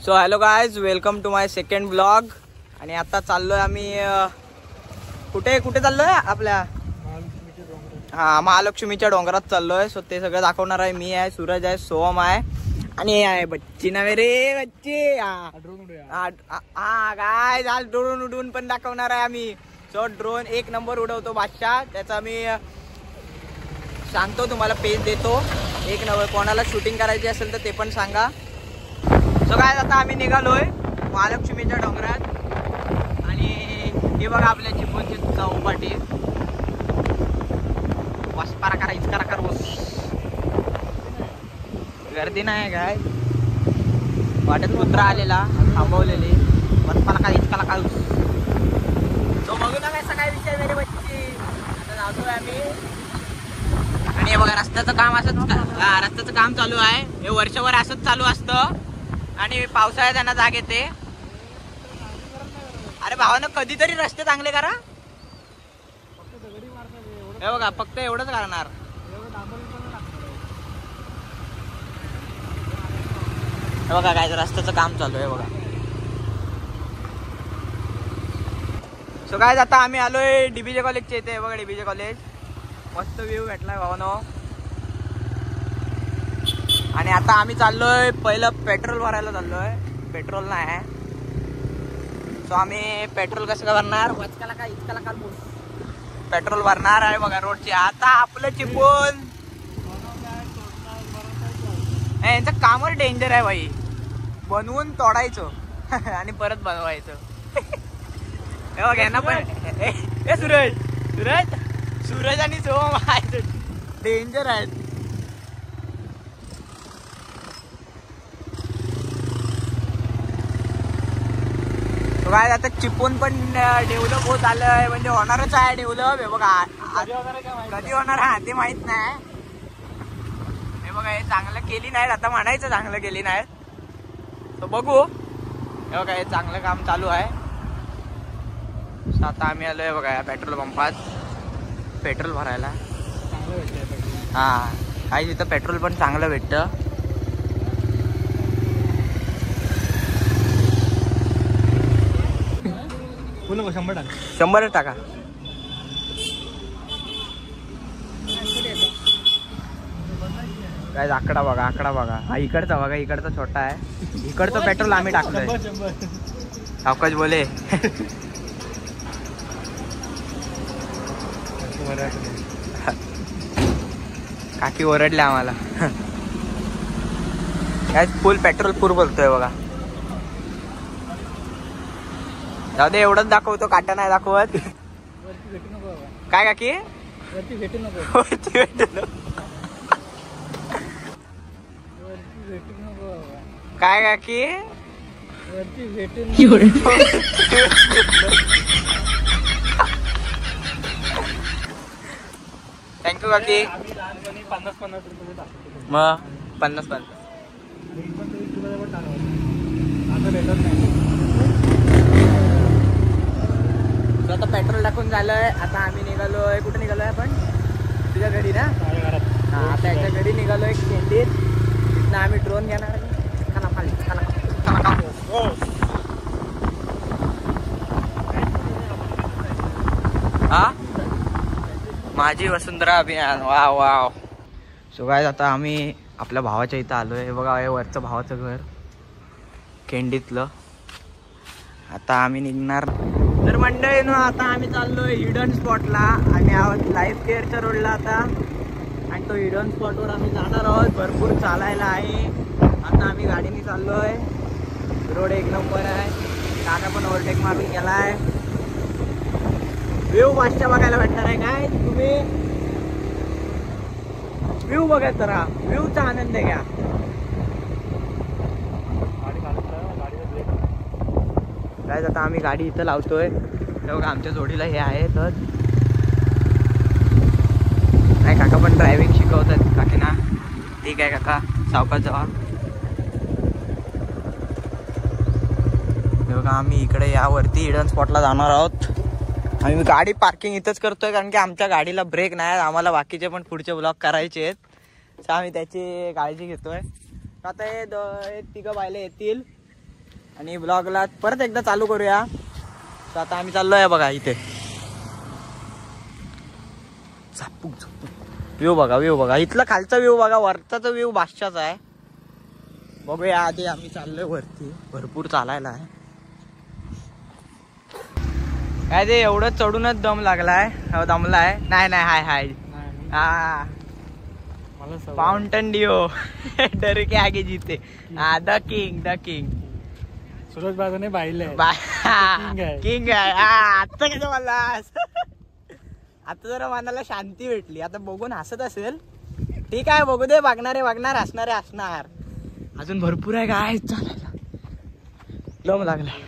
So hello guys, welcome to my second blog. आणि आता चाललोय आम्ही कुठे चाललोय आपल्या महालक्ष्मीच्या डोंगरात चाललोय. सो ते सगळं दाखवणार आहे. मी आहे, सूरज आहे, सोहम आहे आणि हे आहे बच्ची नव्हे रे, बच्ची. हा काय झाल, ड्रोन उडवून पण दाखवणार आहे आम्ही. सो ड्रोन एक नंबर उडवतो बादशाह. त्याचा मी सांगतो तुम्हाला, पेज देतो एक नंबर. कोणाला शूटिंग करायची असेल तर ते पण सांगा. सो काय आता आम्ही निघालोय महालक्ष्मीच्या डोंगरात. आणि हे बघा आपल्या चिपळूणची चौपाटी. वसपारा करा, इचकारा कर, गर्दी नाही काय. वाटेत कुत्रा आलेला, थांबवलेली. वसपारा का इचकाला का. तो बघू ना काय सकाळी विषय मेरे बच्ची. आता जातोय आम्ही. आणि हे बघा रस्त्याचं काम असंच, रस्त्याचं काम चालू आहे. हे वर्षभर असंच चालू असतं. आणि पावसाळ्यात त्यांना जाग येते. अरे भावानं कधीतरी रस्ते चांगले करा. हे बघा फक्त एवढंच करणार. हे बघा काय रस्त्याचं काम चालू आहे बघा. सो काय आता आम्ही आलोय डीबीजे कॉलेजच्या इथे. बघा डीबीजे कॉलेज, मस्त व्ह्यू भेटलाय भावानो. आणि आता आम्ही चाललोय पहिलं पेट्रोल भरायला चाललोय. पेट्रोल नाही. सो आम्ही पेट्रोल कसं भरणार, वचकाला का इतकाला का पेट्रोल भरणार आहे बघा रोडची. आता आपलं चिपळूण यांचं कामच डेंजर आहे भाई. बनवून तोडायचं आणि परत बनवायचं. हे बघ यांना पण सूरज आणि सोहम आहे, डेंजर आहेत. काय आता चिपळूण पण डेव्हलप होत आलंय, म्हणजे होणारच आहे डेव्हलप. हे बघा कधी होणार हा ते माहित नाही. हे बघा हे चांगलं केली नाहीत, आता म्हणायचं चांगलं केली नाहीत. तर बघू. हे बघा हे चांगलं काम चालू आहे. आता आम्ही आलोय बघा या पेट्रोल पंपात पेट्रोल भरायला. हा काही तिथं पेट्रोल पण चांगलं भेटतं. बोलो 100 टाका. 100 टाका. काय आकडा बघा, आकडा बघा. हा इकडचा बघा, इकडचा छोटा आहे. इकडचं पेट्रोल आम्ही टाकतोय. सावकाश बोले. काकी ओरडले आम्हाला. काय फुल पेट्रोल पूर बोलतोय बघा. जाऊ दे, एवढंच दाखवतो, काटा नाही दाखवत. काय काकी वरती भेटू नको. काय काकी वरती भेटून. थँक्यू काकी. 50-50 रुपये मग 50-50 आता पेट्रोल टाकून झालंय. आता आम्ही निघालोय. कुठे निघालोय आपण? तुझ्या घरी ना. हा आता याच्या घरी निघालोय केंडीत. तिथनं आम्ही ड्रोन घेणार. हा माझी वसुंधरा अभियान. Wow wow. सो काय आता आम्ही आपल्या भावाच्या इथं आलोय. हे बघा हे वरचं भावाचं घर केंडीतलं. आता आम्ही निघणार. तर मंडळी ना आता आम्ही चाललोय हिडन स्पॉटला. आणि लाईफ केअरच्या रोडला आता. आणि तो हिडन स्पॉटवर आम्ही जाणार आहोत. भरपूर चालायला आहे. आता आम्ही गाडीने चाललोय. रोड एक नंबर आहे. काका पण ओव्हरटेक मारून गेलाय. व्ह्यू बादशाह बघायला भेटणार आहे. काय तुम्ही व्ह्यू बघत राहा, व्ह्यूचा आनंद घ्या. काय आता आम्ही गाडी इथं लावतोय. बघा आमच्या जोडीला हे आहे. तर काय काका पण ड्रायव्हिंग शिकवतात काकीना. ठीक आहे काका, सावकाश जावा. बघा आम्ही इकडे यावरती हिडन स्पॉटला जाणार आहोत. आम्ही गाडी पार्किंग इथंच करतोय कारण की आमच्या गाडीला ब्रेक नाही. आम्हाला बाकीचे पण पुढचे ब्लॉग करायचे आहेत. तर आम्ही त्याची काळजी घेतोय. आता हे तिघं बायले येतील. आणि ब्लॉगला परत एकदा चालू करूया. तर आता आम्ही चाललोय बघा इथे. व्ह्यू बघा इथला खालचा व्ह्यू बघा, वरचा व्ह्यू बादशाचा आहे. बघूया आधी आम्ही चाललोय वरती. भरपूर चालायला आहे. काय ते एवढं चढूनच दम लागलाय, दमलाय. नाही हाय हा माउंटन डिओ डर के आगे जीते. हा द किंग सुरज बाजाने बाहिले किंग आहे. आता कसं बोललास. आता जरा मनाला शांती भेटली. आता बघून हसत असेल, ठीक आहे, बघू दे. बघणारे हसणारे हसणार. अजून भरपूर आहे काय चालायला. दम लागलाय.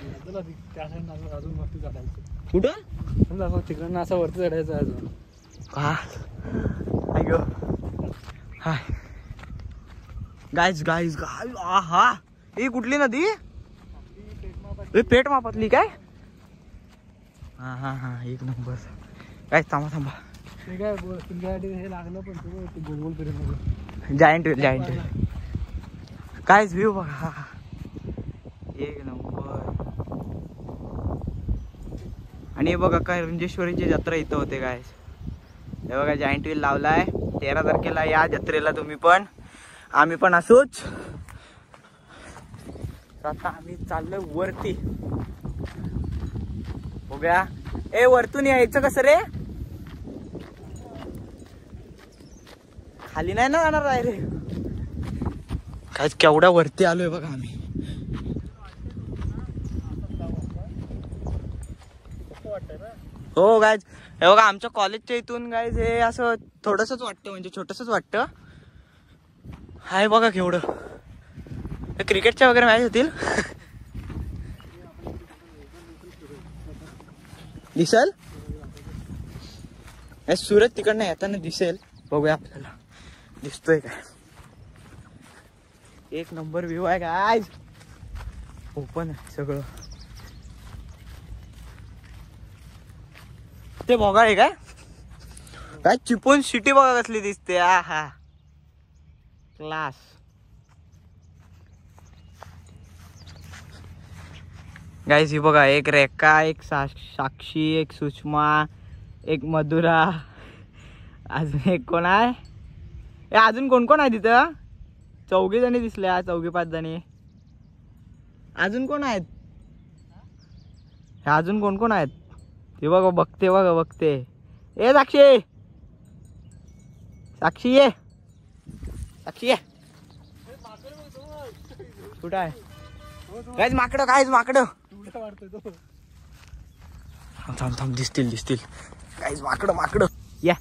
अजून वरती चढायचं. कुठं तिकडनं असं वरती चढायचं अजून. हाय गाईज आहा, ही कुठली नदी. पेट मापातली काय. हा एक नंबर. काय थांबा ते काय तुमच्यासाठी हे लागलं पण ते गोल फिरत जायंट व्हील कायच व्ह्यू बघा. एक नंबर. आणि हे बघा काय रंजेश्वरीची जत्रा इथं होते काय. हे बघा जायंट व्हील लावलाय. 13 तारखेला या जत्रेला तुम्ही पण, आम्ही पण असोच. आता आम्ही चाललोय वरती. बघूया. ए वरतून यायचं कसं रे. खाली नाही ना जाणार आहे रे. काय केवढ्या वरती आलोय बघा आम्ही. हो गायज, हे बघा आमच्या कॉलेजच्या इथून गायज हे असं थोडंसंच वाटतं, म्हणजे छोटंसंच वाटतं. हाय बघा केवढं. क्रिकेटच्या वगैरे मॅच होतील. दिसेल सूरज तिकडनं येताना दिसेल. बघूया आपल्याला दिसतोय काय. एक नंबर व्ह्यू आहे गायज. ओपन आहे सगळं. ते भोगाळ आहे काय चिपळूण सिटी बघा कसली दिसते. हा क्लास. गाईज ही बघा, एक रेखा, एक साक्षी, एक सुषमा, एक मधुरा, अजून एक कोण आहे. अजून कोण आहे तिथं. 4 जणी दिसल्या, 4-5 जणी. अजून कोण आहेत. अजून कोण आहेत ते बघा. बघते. ए साक्षी ये. कुठं आहे काहीच माकडं. थांब दिसतील काहीच माकडं. या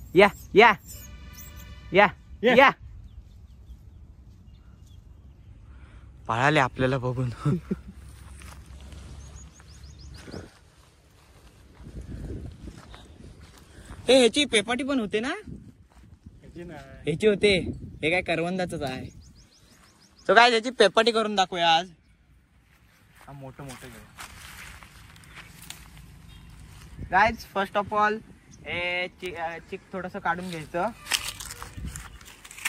पळाले आपल्याला बघून. ह्याची पेपाटी पण होते ना. ह्याची होते. हे काय करवंदाच आहे. तो काय त्याची पेपाटी करून दाखवूया आज. मोठं घेऊ गाईज. फर्स्ट ऑफ ऑल हे चिक थोडस काढून घ्यायचं.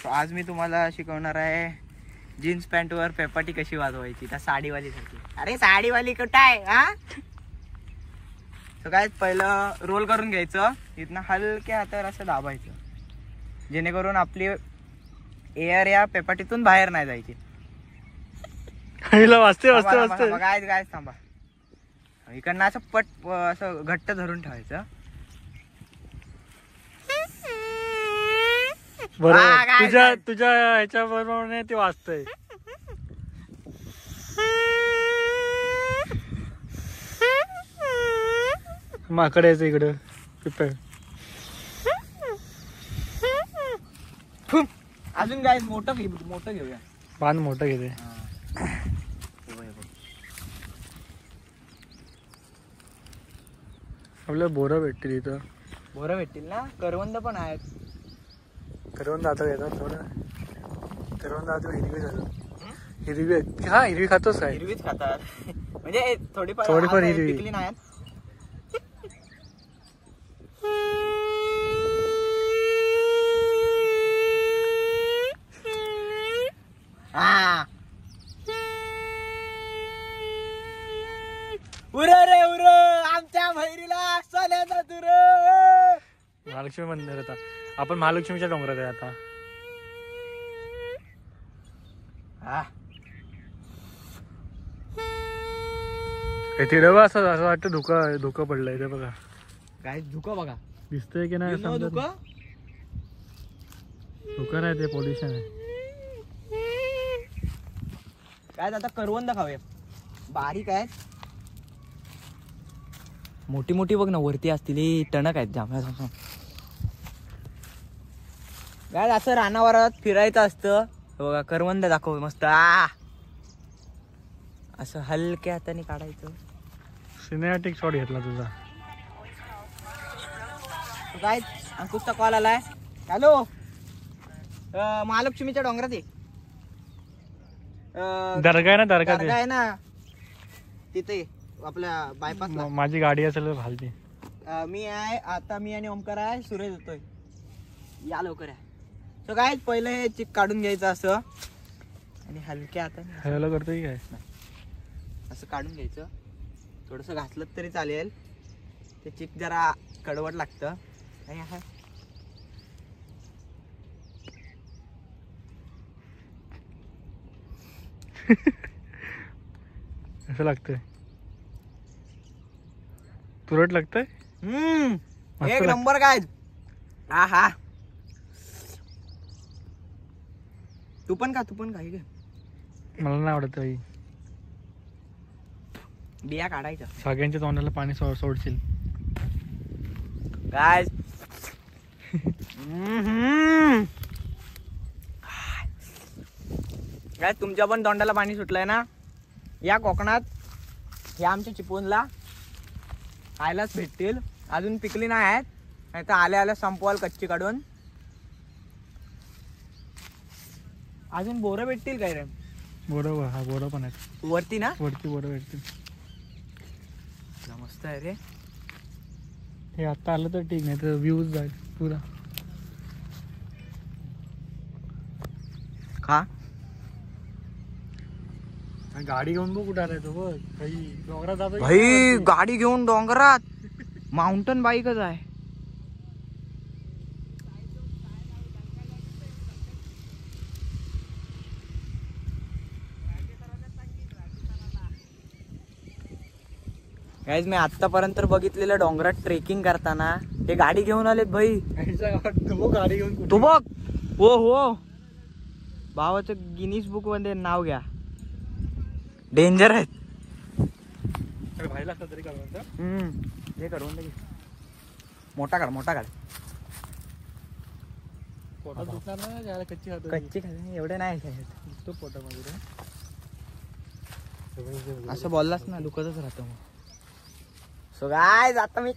आज मी तुम्हाला शिकवणार आहे जीन्स पॅन्ट वर पेपाटी कशी वाजवायची त्या साडीवाली साठी. अरे साडीवाली कुठं आहे. हा तर काय पहिलं रोल करून घ्यायचं. इथनं हलक्या हातावर असं दाबायचं, जेणेकरून आपली एअर या पेपाटीतून बाहेर नाही जायची. वाजते काय थांबा. इकडनं असं पट असं घट्ट धरून ठेवायचं. बरोबर. तुझ्या ह्याच्या बरोबर ते वाजतंय. माकड यायचं इकडं. अजून काय मोठं घेऊया. पान मोठं घेते. आपल्याला बोरं भेटतील इथं. बोरं भेटतील ना. करवंद पण आहेत. करवंद आता येतात थोडं. करवंद आता हिरवी झालं. हिरवी खातोस काय. हिरवीच खातात म्हणजे थोडीफार हिरवी पिकली नाही. उर रे उर आमच्या भैरीला सोन्याचा तुर. महालक्ष्मी मंदिर आता आपण महालक्ष्मीच्या डोंगरात आहे आता. तिथे बघा असं वाटतं धुकं पडलंय ते बघा. काय धुकं बघा दिसतंय की नाही धुकं धुकं नाही ते पोल्युशन आहे. काय आता करवंद खाऊया. बारीक आहेत मोठी मोठी बघ ना वरती असतील टणक आहेत जांभळा. काय असं रानावरात फिरायचं असतं बघा. करवंद दाखव मस्त. असं हलक्या हाताने काढायचं. सिनेमॅटिक शॉट घेतला तुझा. काय अंकुशचा कॉल आलाय. हॅलो महालक्ष्मीच्या डोंगरात आहे. दर्गा आहे ना दर्गा आहे ना तिथे आपल्या बायपास. माझी गाडी असेल घालते. मी आहे आता. मी आणि ओमकार आहे. सुरेश येतोय. या लवकर आहे. सो काय पहिलं हे चिक काढून घ्यायचं असं आणि हलक्या हाताने हॅलो करतोय काय असं काढून घ्यायचं. थोडंसं घासलं तरी चालेल. ते चिक जरा कडवट लागतं आणि असं लागतंय. तुरट लागतंय. एक नंबर. काय हा तू पण का घे. मला नाही आवडत काही. बिया काढायच्या. सगळ्यांच्या तोंडाला पाणी सोडशील काय. काय तुमच्या पण तोंडाला पाणी सुटलंय ना. या कोकणात या आमच्या चिपळूणला खायलाच भेटतील. अजून पिकली नाही आहेत. नाही तर आल्या संपवाल कच्ची काढून. अजून बोरं भेटतील काय रे. बोरं हा बोरं पण आहेत वरती ना. वरती बोरं भेटतील. मस्त आहे रे. हे आता आलं तर ठीक नाही तर व्ह्यूज जाईल पुरा. का गाडी घेऊन बघ कुठे आलाय तो बघ. डोंगरात जातो भाई. गाडी घेऊन डोंगरात. माउंटन बाईकच आहे. गाईज मी आतापर्यंत बघितलेलं डोंगरात ट्रेकिंग करताना ते गाडी घेऊन आलेत भाई. गाडी घेऊन तू बघ. हो भावाचं गिनीज बुक मध्ये नाव घ्या. डेंजर आहेत. हे करून दे. मोठा काढ. कच्ची खाय एवढे नाही पोटामध्ये. असं बोललास ना दुखतच राहतो. सो गाईज आता मी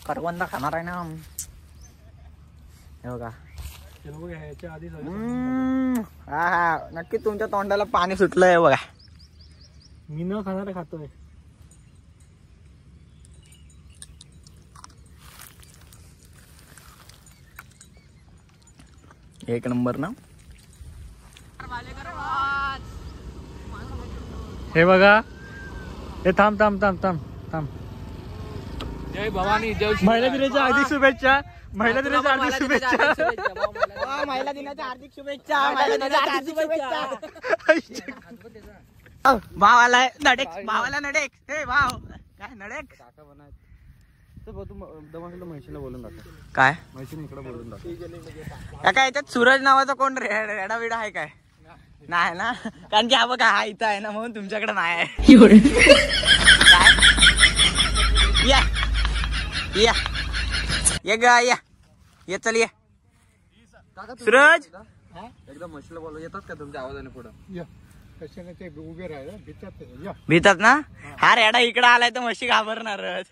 करवंद खाणार आहे ना. हे बघा. हा नक्की तुमच्या तोंडाला पाणी सुटलंय बघा. मी न खाणार खातोय. एक नंबर ना. हे बघा. हे थांब. जय भवानी. जय महिला दिनाच्या हार्दिक शुभेच्छा. महिला दिनाच्या हार्दिक शुभेच्छा. महिला दिनाच्या हार्दिक शुभेच्छा. भावाला नडेक. हे भाव काय नडेक. म्हशीला बोलून जातो. काय म्हशीने इकडे बोलून जातो. काय याच्यात सूरज नावाचा कोण रेडा विडा आहे काय. नाही ना. कारण की हा बघा हा इथं आहे ना म्हणून तुमच्याकडे नाही आहे. या ये चल ये. सूरज एकदम म्हशीला बोलू येतात का तुमच्या आवाजाने पुढं. उभे राहिले भीतात ना. हा रेडा इकडे आलाय तर म्हशी घाबरणारच.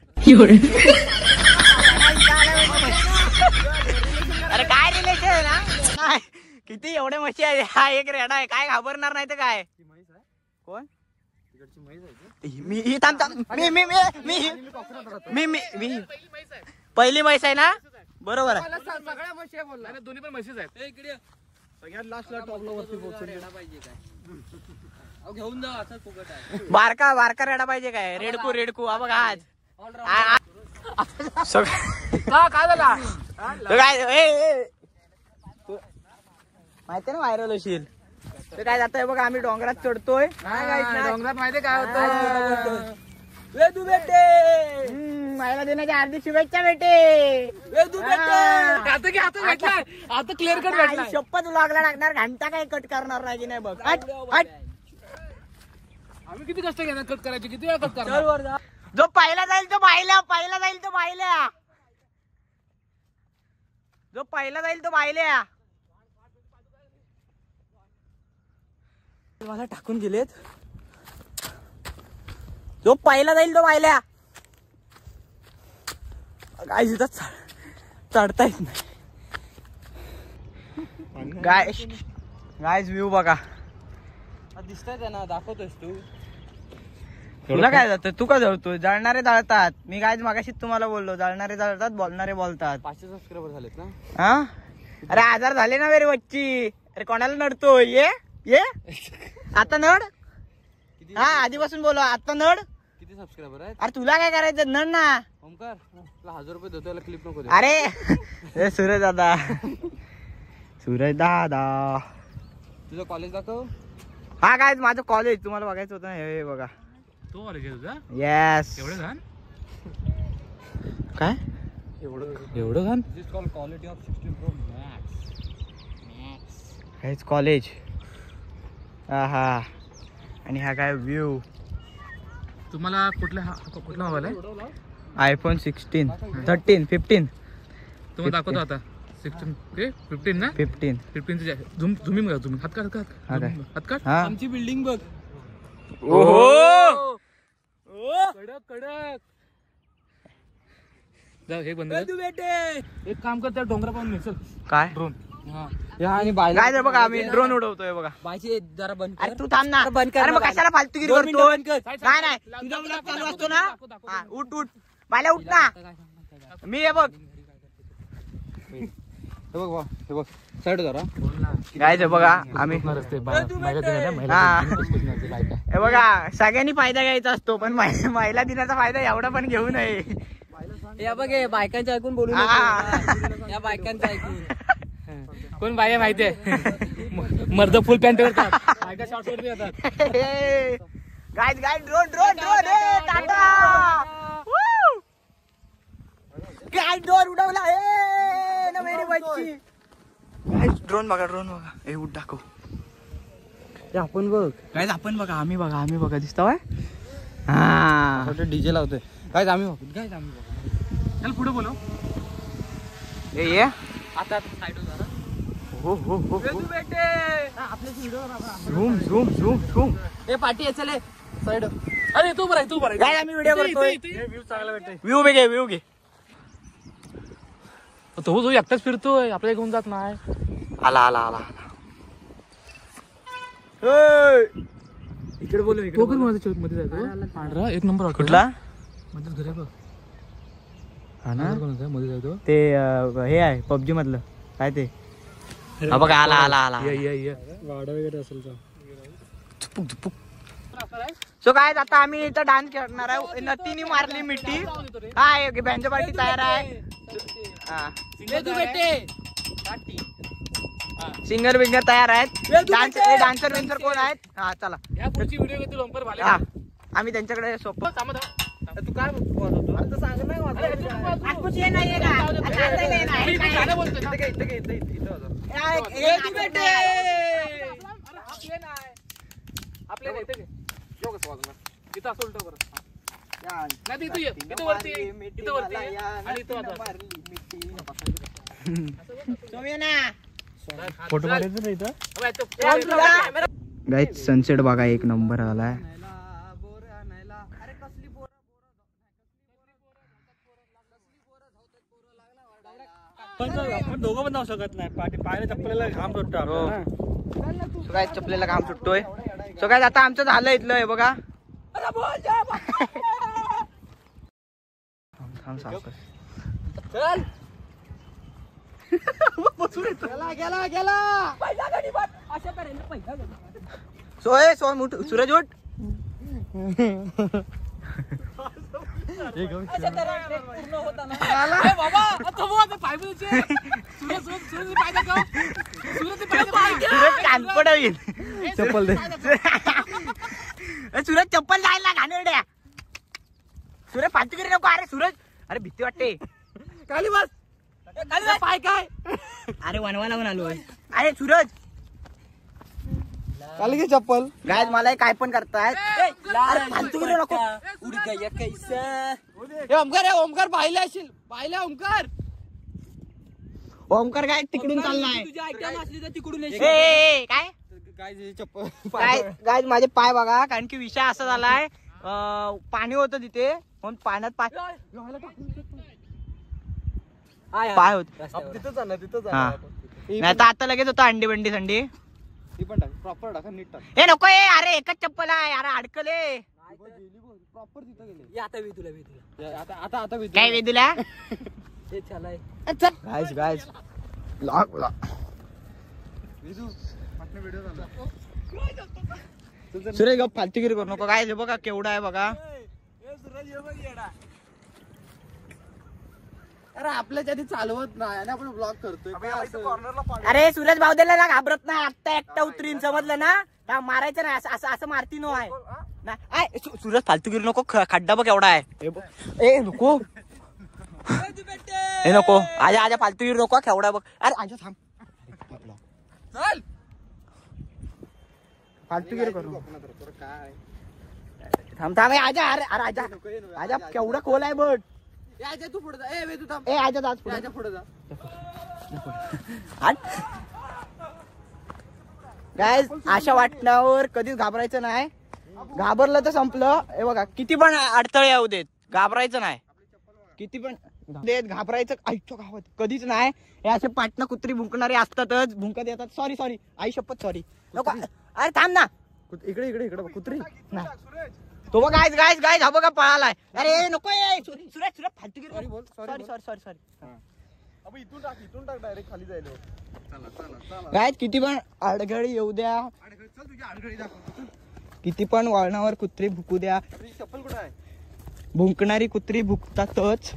अरे काय रिलेशन आहे ना. किती एवढे म्हशी आहे. हा एक रेडा आहे काय घाबरणार नाही तर काय. कोण मी पहिली म्हैस आहे ना. बरोबर आहे. सगळ्या म्हशी बोलला. दोन्ही पण म्हशीच आहेत. सगळ्यात लास्टला टॉपला वरती पोहोचून घेऊन जा असं फुकट आहे. बारका बारका रेडा पाहिजे काय? रेडकू हा बघा आज काय झाला माहिती ना व्हायरल होशील ते काय जातंय बघा. आम्ही डोंगरात चढतोय. डोंगरात माहिती काय होतं? वेदू बेटे मायला देण्याच्या हार्दिक शुभेच्छा बेटे. वेदू बेटे आता क्लिअर कट भेटला. शपथ लागला लागणार. घंटा काय कट करणार नाही की नाही बघ. आम्ही किती कष्ट घेणार कट करायचे? किती वेळा कट करणार? जो पहिला जाईल तो बायल्या. पहिला जाईल तो बायल्या. जो पहिला जाईल तो बायल्या. मला टाकून गेलेत. जो पहिला जाईल तो बायल्या. काय तिथं चढता येत नाही. गायज व्ह्यू बघा. दिसतंय त्यांना दाखवतोस तू. तुला काय जातं? तू का जळतो? जळणारे जळतात. मी काय मागाशीच तुम्हाला बोललो. जळणारे जळतात, बोलणारे बोलतात. 500 सबस्क्रायबर झालेत ना? हा अरे आजार झाले ना मेरे बच्ची. अरे कोणाला नडतोय? ये आता नड. हा आधीपासून बोलो आता नड. किती सबस्क्रायबर आहेत? अरे तुला काय करायचं? नड ना. ओमकार तुला 1000 रुपये देतो. क्लिप नको दे. अरे सूरज दादा. सूरज दादा तुझं कॉलेज दाखव. हा काय माझं कॉलेज तुम्हाला बघायचं होतं. हे बघा तो कॉलेज आहे तुझा? येस. एवढं घाण? काय एवढं घाण? This call quality of 16 Pro Max. हेच कॉलेज. हा आणि हा काय व्ह्यू. तुम्हाला कुठला मोबाईल आहे? आयफोन 16 13 15 तुम्हाला दाखवतो आता. 16 15 ना? 15 झुमिंग हात काढ. आमची बिल्डिंग बघ. ओहो कडक जाऊ. हे बंद एक काम कर. त्या डोंगरा पाहून चल. काय ड्रोन. आणि काय बघा आम्ही ड्रोन उडवतोय बघा. बायचे जरा बंद. अरे तू थांब ना. बंद कर. अरे मग कशाला फालतूगिरी करतोय? नाही तुझा ब्लॉग चालू असतो ना. उठ बायला उठ ना. मी हे बघ साईड जरा काय बघा आम्ही. हे बघा सगळ्यांनी फायदा घ्यायचा असतो पण महिला दिनाचा फायदा एवढा पण घेऊ नये. या बघ बायकांच्या ऐकून बोलू नका. या बायकांचं ऐकून. कोण बाया माहितीये? मर्द फुल पॅन्ट करतात. बायका शॉर्ट वरती येतात. गाय ड्रोन टाटा. काय ड्रोन उडवला. ड्रोन बघा हे उठ दाखव. आपण बघ काय आपण बघा आम्ही बघा दिसतोय. हा डीजे लावतोय. काय आम्ही चल पुढे बोलव. ये आता साईड जरा. हो बेटे झूम ए पाठी चल साईड. अरे तू बरं काय आम्ही व्हिडिओ करतोय. व्ह्यू चांगला भेटते. व्ह्यू घे. तो एकटाच फिरतोय. आपल्याला घेऊन जात नाही. आला इकडे बोलू. मध्ये जायचं पांढरा एक नंबर. कुठला म्हणजे घर आहे बघ. हा ना मध्ये जायचो ते हे आहे PUBG मधलं काय ते. हा बघा आला वाडा वगैरे असेल झुपुक. सो काय आता आम्ही इथं डान्स करणार आहे. नतीनी मारली मिठी. हा बँजो पार्टी तयार आहे. सिंगर बिंगर तयार आहेत. डान्सर विन्सर कोण आहेत? हा चला या पुढची व्हिडिओ घेतील. ओंपर भाले. आम्ही त्यांच्याकडे सोपं. तू काय बोलतो? सांग आपल्या इथं असं उलट बरं. नाही इथं वरती आणि इथं फोटो गाईस. सनसेट बघा एक नंबर आलाय. आपण दोघं पण जाऊ शकत नाही. पायऱ्या चप्पलेला घाम सुटतो. काय चपलेला घाम सुटतोय. सो काय आता आमचं झालं इथलं हे बघा. सोम उठ, सूरज उठ. चप्पल दे सूरज, चप्पल जायला घाणेरड्या. सूरज फालतू गिरी नको. अरे सूरज, अरे भीती वाटते. खाली बस. पाय काय? अरे वनवा लावून आलोय. अरे सूरज खाली घे चप्पल. गायज मला काय पण करताय. अरे फालतू गिरी नको. ओमकार, ओमकार पाहिले असेल. पाहिला ओमकार. ओमकार काय तिकडून चाललाय. तुझी आयटम असली तर तिकडून काय काय चप्पल. काय माझे पाय बघा. कारण की विषय असा झालाय, पाणी होतं तिथे म्हणून पाण्यात पाय होत. नाही तर आता लगेच होतं अंडी बंडी संडी. प्रॉपर टाका, नीट टाक. हे नको. अरे एकच चप्पल आहे. अरे अडकले. प्रॉपर तिथं गेले. आता वेदूला आता काय वेदूला. हे चालाय. गायज सूर्य गप फालतूगिरी करू नको. काय बघा केवढा आहे बघा. अरे आपल्याच्या आधी चालवत नाही आणि आपण ब्लॉग करतोय. अरे सूरज भावदेला ना घाबरत नाही. आत्ता एकटा उतरीन, समजलं ना. मारायचं नाही. असं मारती नो आहे. सूरज फालतूगिरी नको. खड्डा बघ एवढा आहे. ए नको. हे नको. आजा फालतूगिरी नको. केवढा बघ. अरे आजा थांब. चल. फालतूगिरी करू. थांब थांब. आजा. अरे आजा केवढा खोल आहे बघ. तू पुढे जा. ए वेदू थांब. ए आजा आज पुढे जा. गायज अशा वाटण्यावर कधीच घाबरायचं नाही. घाबरलं तर संपलं. हे बघा किती पण अडथळे येऊ देत, घाबरायचं नाही. किती पण देत घाबरायचं आईच्या गावात कधीच नाही. हे असे पाटणं कुत्री भुंकणारे असतातच. भुंकत येतात. सॉरी आई शपथ सॉरी. नको. अरे थांब ना. इकडे कुत्री नाही. तो बघ गायज हा बघा पळालाय. अरे नको. सुरेश फालतू गिरी. सॉरी. इथून टाक डायरेक्ट खाली जायला. गायज किती पण अडगळी येऊ द्या, किती पण वळणावर कुत्री भुकू द्या, चप्पल कुठे आहे. भुंकणारी कुत्री भुकतातच.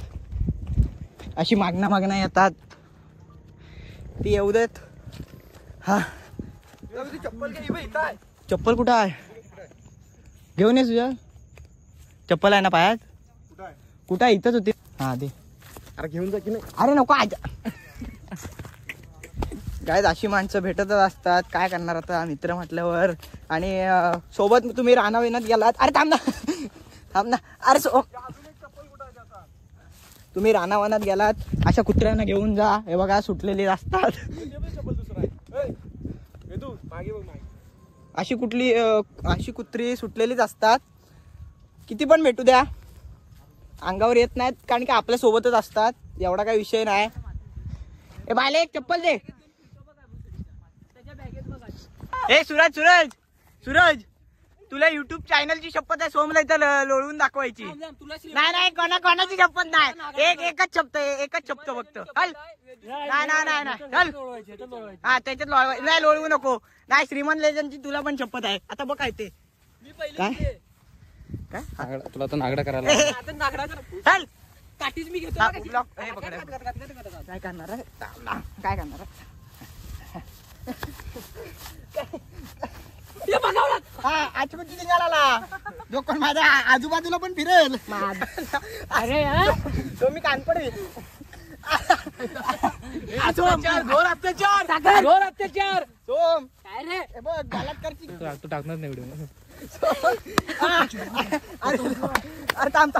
अशी मागण्या येतात ती येऊ देत. हा चप्पल कुठं आहे. घेऊन ये तुझ्या. चप्पल आहे ना पायात. कुठं आहे. इथंच होती. हा दे. अरे घेऊन जा की नाही. अरे नको आजा. काय अशी माणसं भेटतच असतात. काय करणार आता मित्र म्हटल्यावर. आणि सोबत तुम्ही रानाविनात गेलात. अरे थांब ना. अरे तुम्ही रानावनात गेलात अशा कुत्र्यांना घेऊन जा. हे बघा सुटलेली असतात. अशी कुत्री सुटलेलीच असतात. किती पण भेटू द्या अंगावर येत नाहीत. कारण की आपल्या सोबतच असतात. एवढा काही विषय नाही. ए बायले एक चप्पल दे. ए सूरज तुला युट्यूब चॅनलची शपथ आहे. सोमला इथं लोळवून दाखवायची. नाही कोणाची शपथ नाही. एकच शब्द फक्त. चल. नाही चल. हा त्याच्यात नाही लोळवू नको. नाही श्रीमंत लेजनची तुला पण शपथ आहे. आता बघ काय ते काय तुला तर नागडा करायला. चल. काठीच मी घेतो. काय करणार आजमध्ये निघाला जो कोण माझ्या आजूबाजूला पण फिरेल. अरे तो मी कान पडेल. घोर अत्याचार. सोम काय रे बघ बलात्कारची तू टाकणार नाही व्हिडिओ. अरे थांब.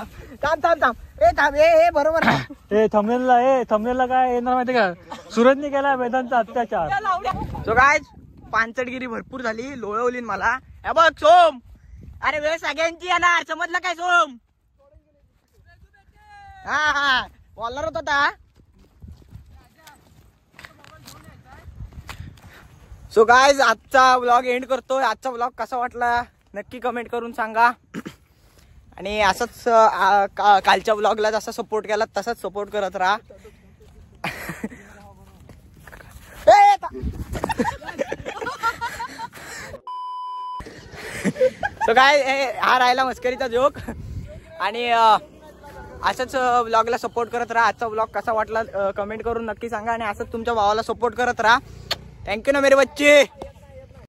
ए थांब. ए बरोबर ए थंबनेलला काय येणार माहिती का. सूरजने केला वेदांचा अत्याचार. सो गायज पानचटगिरी भरपूर झाली. लोळवली मला. हे बघ सोम. अरे वेळ सगळ्यांची येणार. समजलं काय सोम. हा बॉलर होता. सो गायज आजचा व्लॉग एंड करतोय. आजचा व्लॉग कसा वाटला नक्की कमेंट करून सांगा. आणि असंच कालच्या व्लॉगला जसा सपोर्ट केला तसाच सपोर्ट करत राहा. सो काय हा राहिला मस्करीचा जोक. आणि असंच ब्लॉगला सपोर्ट करत राहा. आजचा ब्लॉग कसा वाटला कमेंट करून नक्की सांगा. आणि असंच तुमच्या भावाला सपोर्ट करत राहा. थँक्यू ना मेरे बच्चे.